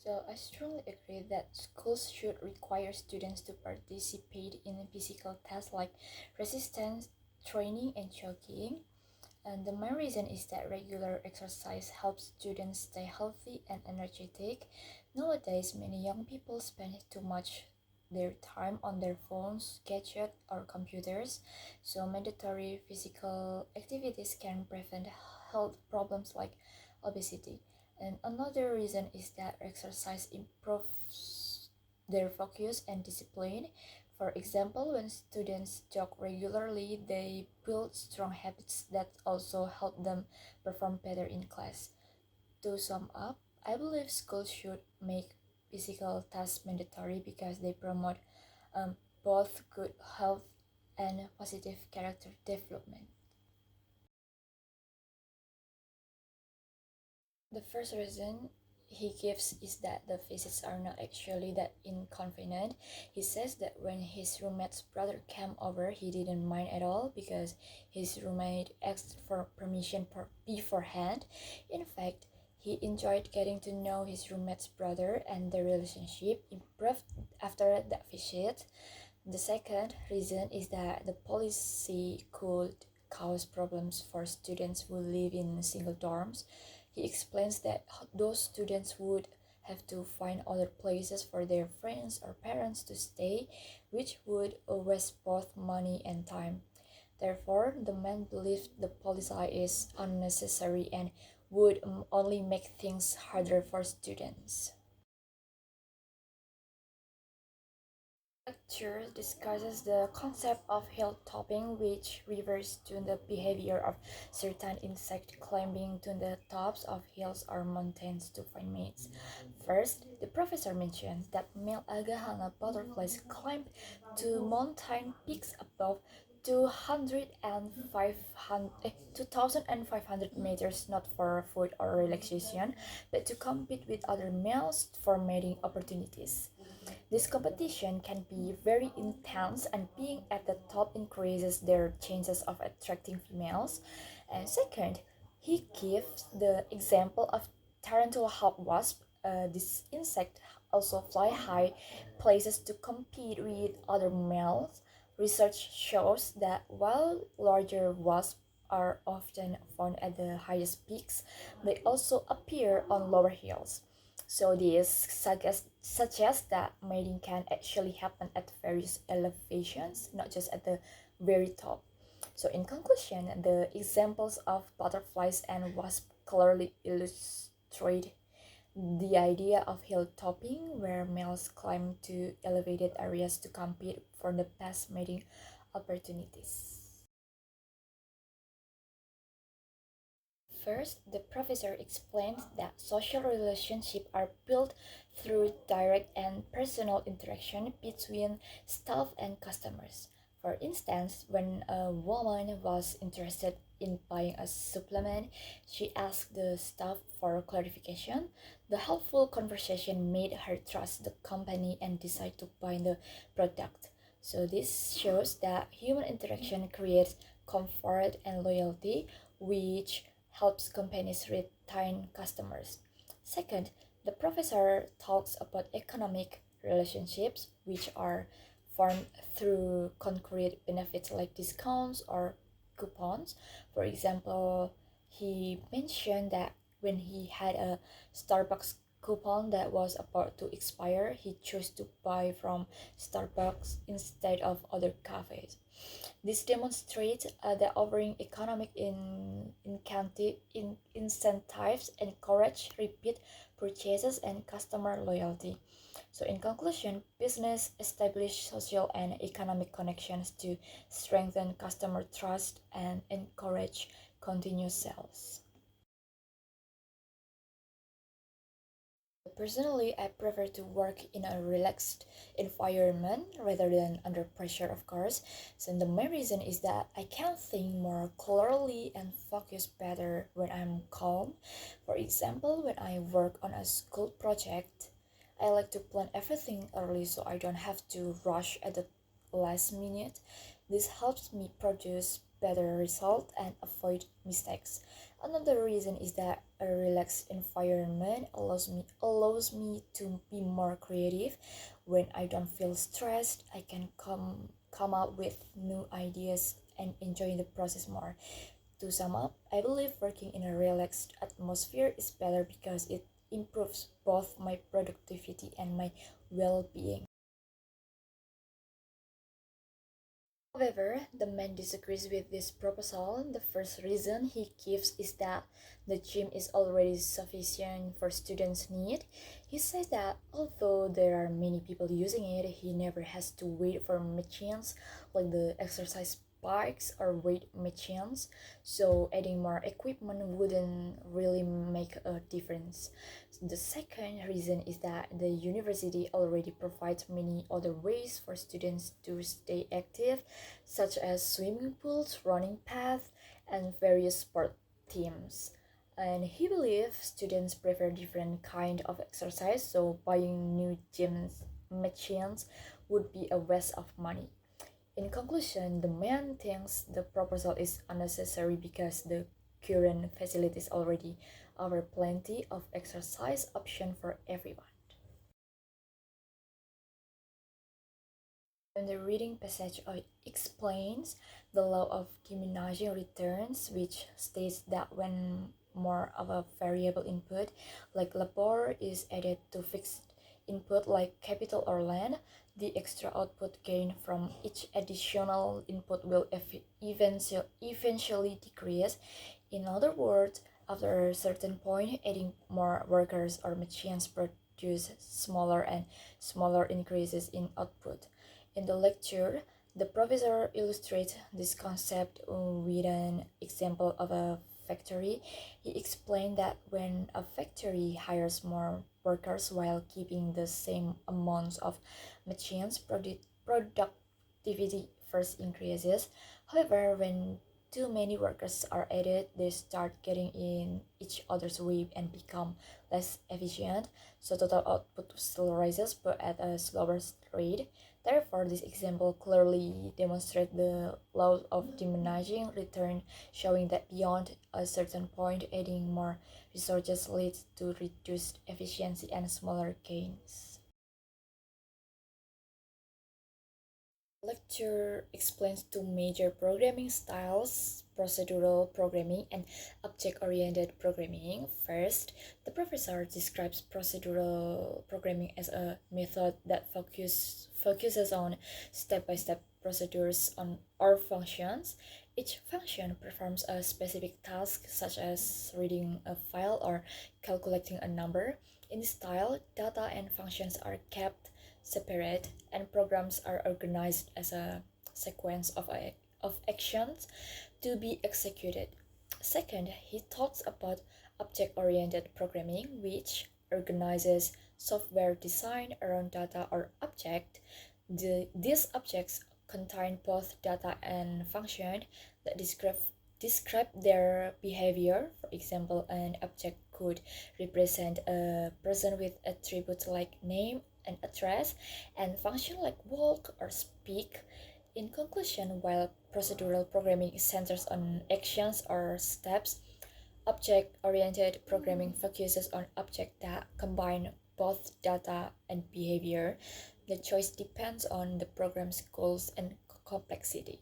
So I strongly agree that schools should require students to participate in physical tests like resistance training and jogging. And the main reason is that regular exercise helps students stay healthy and energetic. Nowadays, many young people spend too much their time on their phones, gadgets, or computers, so mandatory physical activities can prevent health problems like obesity. And another reason is that exercise improves their focus and discipline. For example, when students jog regularly, they build strong habits that also help them perform better in class. To sum up, I believe schools should make physical tasks mandatory because they promote um, both good health and positive character development. The first reason he gives is that the visits are not actually that inconvenient. He says that when his roommate's brother came over, he didn't mind at all because his roommate asked for permission beforehand. In fact, he enjoyed getting to know his roommate's brother and the relationship improved after that visit. The second reason is that the policy could cause problems for students who live in single dorms. He explains that those students would have to find other places for their friends or parents to stay, which would waste both money and time. Therefore, the man believed the policy is unnecessary and would only make things harder for students. Lecture discusses the concept of hill topping, which refers to the behavior of certain insects climbing to the tops of hills or mountains to find mates. First, the professor mentions that male agahanga butterflies climb to mountain peaks above 2,500 meters, not for food or relaxation, but to compete with other males for mating opportunities. This competition can be very intense, and being at the top increases their chances of attracting females. And second, he gives the example of tarantula hawk wasp. This insect also fly high places to compete with other males. Research shows that while larger wasps are often found at the highest peaks, they also appear on lower hills. So this suggests that mating can actually happen at various elevations, not just at the very top. So in conclusion, the examples of butterflies and wasps clearly illustrate the idea of hilltopping, where males climb to elevated areas to compete for the best mating opportunities. First, the professor explains that social relationships are built through direct and personal interaction between staff and customers. For instance, when a woman was interested in buying a supplement, she asked the staff for clarification. The helpful conversation made her trust the company and decide to buy the product. So this shows that human interaction creates comfort and loyalty, which helps companies retain customers. Second, the professor talks about economic relationships, which are formed through concrete benefits like discounts or coupons. For example, he mentioned that when he had a Starbucks coupon that was about to expire, he chose to buy from Starbucks instead of other cafes. This demonstrates that offering economic incentives encourage repeat purchases and customer loyalty. So, in conclusion, business establish social and economic connections to strengthen customer trust and encourage continuous sales. Personally, I prefer to work in a relaxed environment rather than under pressure, of course. So the main reason is that I can think more clearly and focus better when I'm calm. For example, when I work on a school project, I like to plan everything early so I don't have to rush at the last minute. This helps me produce better results and avoid mistakes. Another reason is that a relaxed environment allows me to be more creative. When I don't feel stressed, I can come up with new ideas and enjoy the process more. To sum up, I believe working in a relaxed atmosphere is better because it improves both my productivity and my well-being. However, the man disagrees with this proposal. The first reason he gives is that the gym is already sufficient for students' need. He says that although there are many people using it, he never has to wait for machines like the exercise bikes or weight machines, so adding more equipment wouldn't really make a difference. The second reason is that the university already provides many other ways for students to stay active, such as swimming pools, running paths, and various sport teams. And he believes students prefer different kind of exercise, so buying new gym machines would be a waste of money. In conclusion, the man thinks the proposal is unnecessary because the current facilities already offer plenty of exercise option for everyone. And the reading passage explains the law of diminishing returns, which states that when more of a variable input, like labor, is added to fixed input like capital or land, the extra output gained from each additional input will eventually decrease. In other words, after a certain point, adding more workers or machines produce smaller and smaller increases in output. In the lecture, the professor illustrates this concept with an example of a factory. He explained that when a factory hires more workers while keeping the same amount of machines, productivity first increases. However, when too many workers are added, they start getting in each other's way and become less efficient, so total output still rises but at a slower rate. Therefore, this example clearly demonstrates the law of diminishing return, showing that beyond a certain point, adding more resources leads to reduced efficiency and smaller gains. Lecture explains two major programming styles: procedural programming and object-oriented programming. First, the professor describes procedural programming as a method that focuses on step-by-step procedures on or functions. Each function performs a specific task, such as reading a file or calculating a number. In this style, data and functions are kept separate, and programs are organized as a sequence of actions to be executed. Second, he talks about object-oriented programming, which organizes software design around data or object. These objects contain both data and function that describe their behavior. For example, an object could represent a person with attributes like name and address, and function like walk or speak. In conclusion, while procedural programming centers on actions or steps, object-oriented programming focuses on objects that combine both data and behavior. The choice depends on the program's goals and complexity.